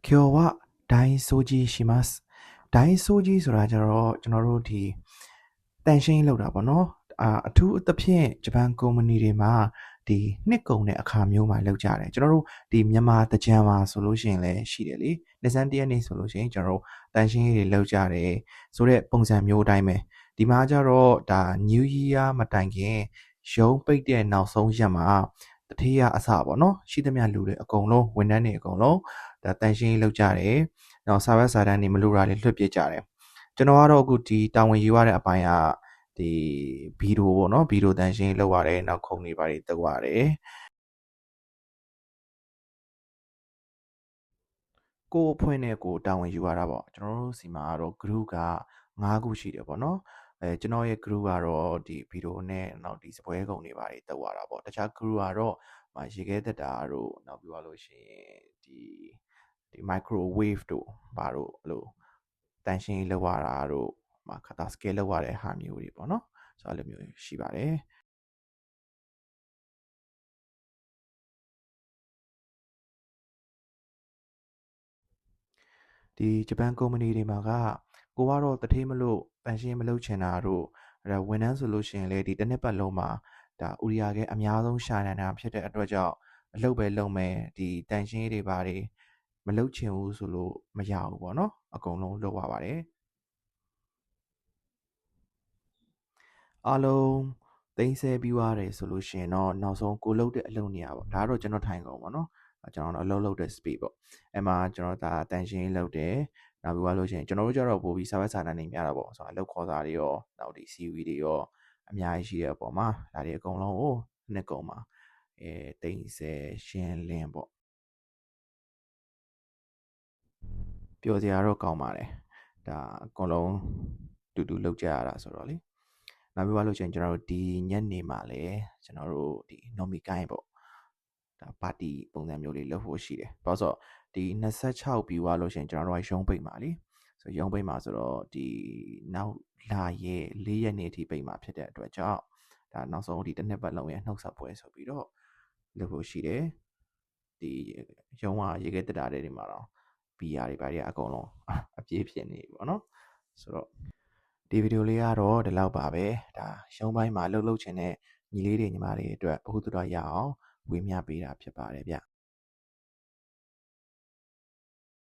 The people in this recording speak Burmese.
今日は大掃除します。大掃除ဆိုတာကြတော့ကျွန်တော်တို့ဒီတန်ရှင်းလောက်တာပေါ့နော်အထူးသဖြင့်ဂျပန်ကုမ္ပဏီတွေမှာဒီနှစ်ကုန်တဲ့အခါမျိုးမှာလောက်ကြတယ်ကျွန်တော်တို့ဒီမြန်မာတကြံမှာဆိုလို့ရှိရင်လည်းရှိတယ်လေနှစ်စန်းတရက်နေ့ဆိုလို့ရှိရင်ကျွန်တော်တို့တန်ရှင်းရေးတွေလောက်ကြတယ်ဆိုတဲ့ပုံစံမျိုးအတိုင်းပဲဒီမှာကြတော့ဒါ New Year မတိုင်ခင်ရုံးပိတ်တဲ့နောက်ဆုံးရက်မှာတထေးရအစပေါ့နော်ရှိသမျှလူတွေအကုန်လုံးဝန်ထမ်းတွေအကုန်လုံးဒါတန်ရှင်းရေးလောက်ကြတယ်နောက်စာရွက်စာတမ်းတွေမလိုတာတွေလွှတ်ပစ်ကြတယ်ကျွန်တော်ကတော့အခုဒီတာဝန်ယူရတဲ့အပိုင်းကဒီဗီဒီယိုပေါ့နော်ဗီဒီယိုတန်ရှင်းလောက်ရတယ်နောက်ခုံတွေပါတွေတက်ရတယ်ကိုအဖွဲ့နဲ့ကိုတာဝန်ယူရတာပေါ့ကျွန်တော်တို့စီမှာကတော့ group က9ခုရှိတယ်ပေါ့နော်ကျွန်တော်ရဲ့ group ကတော့ဒီဗီဒီယိုနဲ့နောက်ဒီစပွဲကုံတွေပါတွေတက်ရတာပေါ့တခြား group ကတော့ရေခဲတက်တာတို့နောက်ပြီးတော့လို့ရှိရင်ဒီ microwave တို့ဘာတို့အဲ့လိုတန်ရှင်းလောက်ရတာတို့ခတာ scale လောက်ရတဲ့ဟာမျိုးတွေပေါ့နော်ဆိုတော့အဲ့လိုမျိုးရှိပါတယ်ဒီဂျပန်ကုမ္ပဏီတွေမှာကကိုကတော့တထေးမလို့တန်ရှင်းမလုပ်ချင်တာတို့အဲ့ဝန်ထမ်းဆိုလို့ရှိရင်လေဒီတစ်နှစ်ပတ်လုံးမှာဒါဥရိယာကအများဆုံးရှာနေတာဖြစ်တဲ့အတွက်ကြောင့်အလုပ်ပဲလုပ်မယ်ဒီတန်ရှင်းတွေပါတွေမလုပ်ချင်ဘူးဆိုလို့မရဘူးပေါ့နော်အကုန်လုံးလုပ်ရပါတယ်အားလုံးသိမ်းဆဲပြီးသွားတယ်ဆိုလို့ရှိရင်တော့နောက်ဆုံးကိုလုပ်တဲ့အလုပ်နေရာပေါ့ဒါကတော့ကျွန်တော်ထိုင်ကုန်ပေါ့နော်ကျွန်တော်တို့အလုပ်လုပ်တဲ့ speed ပေါ့အဲ့မှာကျွန်တော်ဒါတန်ရှင်းလုပ်တယ်နောက်ပြီးလို့ရှိရင်ကျွန်တော်တို့ကျတော့ပို့ပြီးစာရွက်စာတမ်းတွေများတာပေါ့ဆိုတော့အလုပ်ခေါ်စာတွေရောနောက်ဒီ CV တွေရောအများကြီးရှိတဲ့အပေါ်မှာဒါတွေအကုန်လုံးကိုနှစ်ကုန်မှာသိမ်းဆဲရှင်းလင်းပေါ့ပျော်စရာတော့ကောင်းပါတယ်ဒါအကုန်လုံးတူတူလုပ်ကြရတာဆိုတော့လေနောက်ပြီးလို့ရှိရင်ကျွန်တော်တို့ဒီညနေမှာလည်းကျွန်တော်တို့ဒီ Nomi ကိုင်းပေါ့ဒါပါတီပုံစံမျိုးလေးလုပ်ဖို့ရှိတယ်ဘာလို့ဆိုတော့ဒီ26ပြီးသွားလို့ရှိရင်ကျွန်တော်တို့ရုံးပိတ်မှာလीဆိုရုံးပိတ်မှာဆိုတော့ဒီနောက်လာရဲ့4ရက်နေ့အထိပိတ်မှာဖြစ်တဲ့အတွက်ကြောင့်ဒါနောက်ဆုံးဒီတစ်နှစ်ပတ်လုံးရဲ့နှုတ်ဆက်ပွဲဆိုပြီးတော့လုပ်ဖို့ရှိတယ်ဒီရုံးကရေခဲတက်တာတွေမှာတော့ဘီယာတွေဘာတွေအကုန်လုံးအပြေးဖြစ်နေပြီပေါ့နော်ဆိုတော့ဒီဗီဒီယိုလေးကတော့ဒီလောက်ပါပဲဒါရုံးပိုင်းမှာလှုပ်ချင်တဲ့ညီလေးတွေညီမတွေအတွက်ဘ ഹു တုဒရရအောင်ဝေမျှပေးတာဖြစ်ပါတယ်ဗျ